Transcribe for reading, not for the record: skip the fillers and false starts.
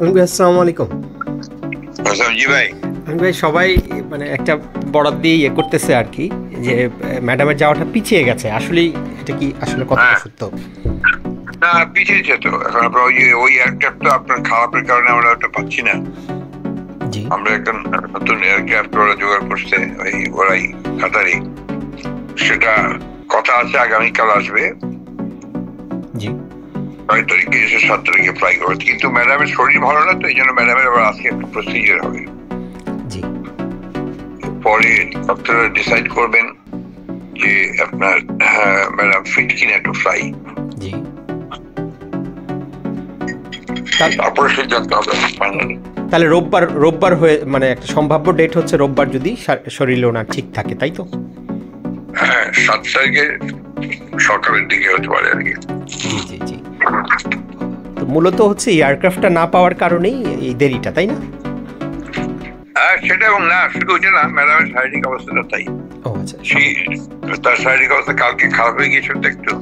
আসসালামু আলাইকুম। জি ভাই, আমি ভাই সবাই মানে একটা বরাদ দিয়ে ইয়ে করতেছে আর কি, যে ম্যাডামের যাওয়াটা পিছিয়ে গেছে। আসলেই এটা কি আসলে কতটা সত্য? না পিছিয়েছে তো। এখন আপনার ওই এয়ারক্রাফট তো আপনার খারাপের কারণে আমরা ওটা পাচ্ছি না। জি আমরা একটা নতুন এয়ারক্রাফট ওরা জোগাড় করছে, ওরাই কাতারি। সেটা কথা আছে আগামীকাল আসবে। জি 6 তারিখে এসে 7 তারিখে ফ্লাই করবে। কিন্তু ম্যাডামের শরীর ভালো না, তো এই জন্য ম্যাডামের আবার আজকে একটা প্রসিজার হবে। জি পরে ডক্টররা ডিসাইড করবেন যে আপনার ম্যাডাম ফিট কিনা টু ফ্লাই। জি তারপরে সিদ্ধান্ত হবে ফাইনালি। তাহলে রোববার হয়ে মানে একটা সম্ভাব্য ডেট হচ্ছে রোববার, যদি শরীর ওনার ঠিক থাকে, তাই তো? হ্যাঁ, 7 তারিখে সকালের দিকে হতে পারে আর কি। জি জি জি তো মূলত হচ্ছে এয়ারক্রাফটটা না পাওয়ার কারণেই এই দেরিটা, তাই না? সেটা এবং না, শুধু ওইটা না, ম্যাডামের শারীরিক অবস্থাটা তাই। ও আচ্ছা। তার শারীরিক অবস্থা কালকে খারাপ হয়ে গিয়েছিল একটু।